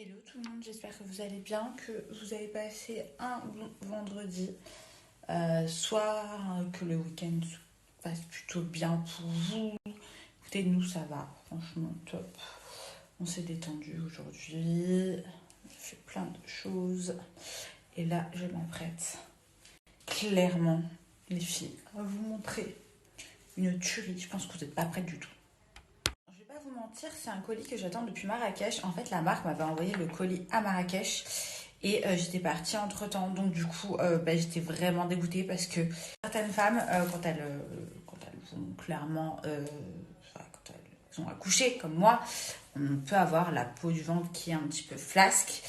Hello tout le monde, j'espère que vous allez bien, que vous avez passé un bon vendredi, soit que le week-end se passe plutôt bien pour vous. Écoutez, nous ça va, franchement top. On s'est détendu aujourd'hui, on a fait plein de choses. Et là, je m'apprête clairement, les filles, à vous montrer une tuerie. Je pense que vous n'êtes pas prêtes du tout. Je vais pas vous mentir, c'est un colis que j'attends depuis Marrakech. En fait, la marque m'avait envoyé le colis à Marrakech et j'étais partie entre temps. Donc, du coup, j'étais vraiment dégoûtée parce que certaines femmes, quand elles ont clairement, quand elles ont accouché comme moi, on peut avoir la peau du ventre qui est un petit peu flasque.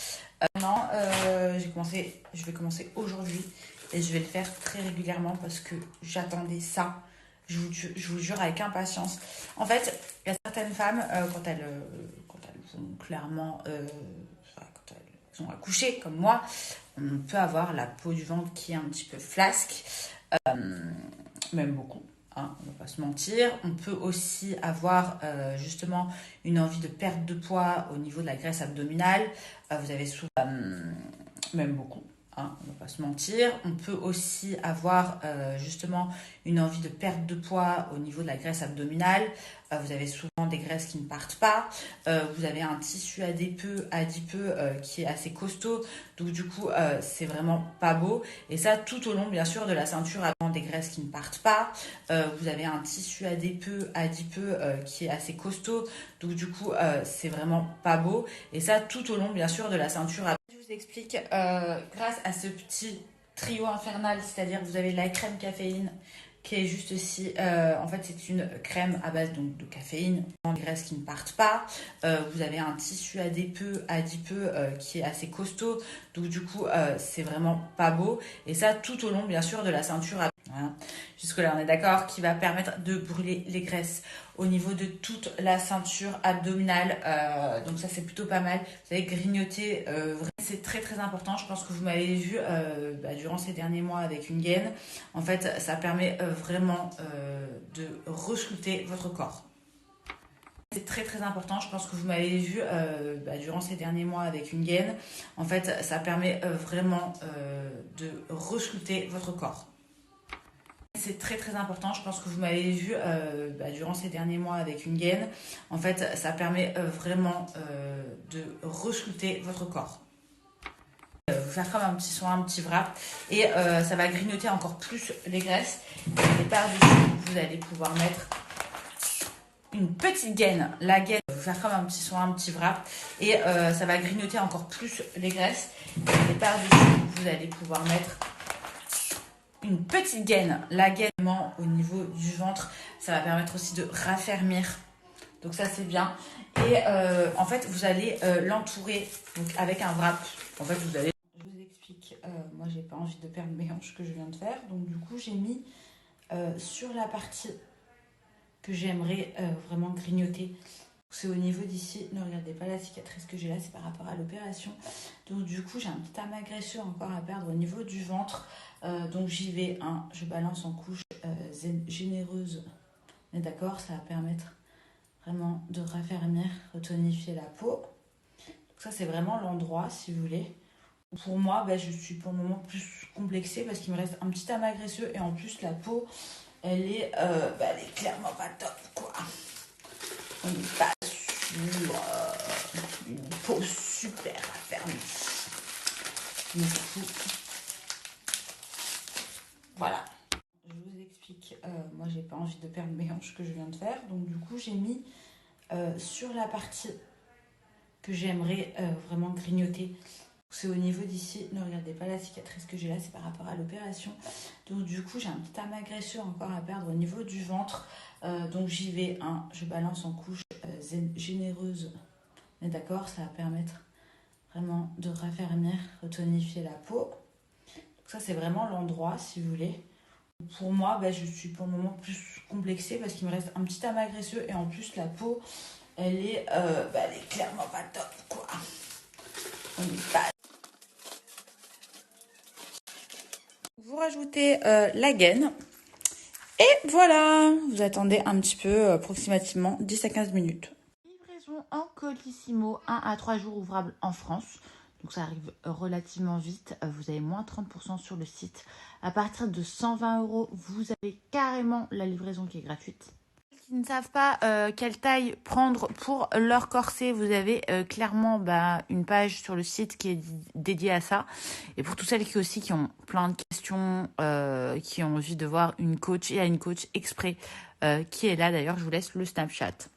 Maintenant, je vais commencer aujourd'hui et je vais le faire très régulièrement parce que j'attendais ça. Je vous jure avec impatience. En fait, il y a certaines femmes, quand elles ont clairement, quand elles ont accouché comme moi, on peut avoir la peau du ventre qui est un petit peu flasque, même beaucoup. Hein, on va pas se mentir. On peut aussi avoir justement une envie de perte de poids au niveau de la graisse abdominale. Vous avez souvent, même beaucoup. Hein, on va pas se mentir. On peut aussi avoir justement une envie de perte de poids au niveau de la graisse abdominale. Vous avez souvent des graisses qui ne partent pas. Vous avez un tissu adipeux qui est assez costaud. Donc du coup, c'est vraiment pas beau. Et ça, tout au long, bien sûr, de la ceinture, avant des graisses qui ne partent pas. Vous avez un tissu adipeux qui est assez costaud. Donc du coup, c'est vraiment pas beau. Et ça, tout au long, bien sûr, de la ceinture. Je vous explique, grâce à ce petit trio infernal, c'est-à-dire que vous avez la crème caféine qui est juste ici. En fait, c'est une crème à base donc, de caféine, des graisses qui ne partent pas. Vous avez un tissu adipeux qui est assez costaud. Donc du coup, c'est vraiment pas beau. Et ça, tout au long, bien sûr, de la ceinture. Voilà. Jusque-là, on est d'accord, qui va permettre de brûler les graisses au niveau de toute la ceinture abdominale. Donc ça, c'est plutôt pas mal. Vous avez grignoté, c'est très très important. Je pense que vous m'avez vu durant ces derniers mois avec une gaine. En fait, ça permet vraiment de resculpter votre corps. C'est très très important, je pense que vous m'avez vu durant ces derniers mois avec une gaine. En fait, ça permet vraiment de resculpter votre corps. C'est très très important, je pense que vous m'avez vu durant ces derniers mois avec une gaine. En fait, ça permet vraiment de resculpter votre corps. Vous faire comme un petit soin, un petit wrap. Et ça va grignoter encore plus les graisses. Et par-dessus, vous allez pouvoir mettre une petite gaine. La gaine, vous faire comme un petit soin, un petit wrap. Et ça va grignoter encore plus les graisses. Et par-dessus, vous allez pouvoir mettre une petite gaine. La gaine au niveau du ventre, ça va permettre aussi de raffermir. Donc ça c'est bien. Et en fait vous allez l'entourer donc avec un wrap. En fait vous allez. Je vous explique. Moi j'ai pas envie de perdre mes hanches que je viens de faire. Donc du coup j'ai mis sur la partie que j'aimerais vraiment grignoter. C'est au niveau d'ici. Ne regardez pas la cicatrice que j'ai là, c'est par rapport à l'opération. Donc du coup j'ai un petit amas graisseux encore à perdre au niveau du ventre. Donc j'y vais, hein, je balance en couche généreuse. Mais d'accord, ça va permettre vraiment de raffermir, retonifier la peau. Donc ça c'est vraiment l'endroit si vous voulez. Pour moi, je suis pour le moment plus complexée parce qu'il me reste un petit amas graisseux et en plus la peau, elle est clairement pas top quoi. On n'est pas sur une peau super raffermie. Du coup, voilà. Je vous explique, moi j'ai pas envie de perdre mes hanches que je viens de faire. Donc du coup j'ai mis sur la partie que j'aimerais vraiment grignoter. C'est au niveau d'ici. Ne regardez pas la cicatrice que j'ai là, c'est par rapport à l'opération. Donc du coup j'ai un petit amas graisseux encore à perdre au niveau du ventre. Donc j'y vais, hein, je balance en couche généreuse. Mais d'accord, ça va permettre vraiment de raffermir, retonifier la peau. Donc ça c'est vraiment l'endroit si vous voulez. Pour moi, je suis pour le moment plus complexée parce qu'il me reste un petit amas graisseux et en plus la peau, elle est clairement pas top quoi. On n'est pas. Vous rajoutez la gaine et voilà, vous attendez un petit peu approximativement 10 à 15 minutes. Livraison en colissimo, 1 à 3 jours ouvrables en France. Donc ça arrive relativement vite. Vous avez moins 30% sur le site. À partir de 120 €, vous avez carrément la livraison qui est gratuite. Qui ne savent pas quelle taille prendre pour leur corset, vous avez clairement une page sur le site qui est dédiée à ça. Et pour toutes celles qui ont plein de questions, qui ont envie de voir une coach, il y a une coach exprès qui est là. D'ailleurs, je vous laisse le Snapchat.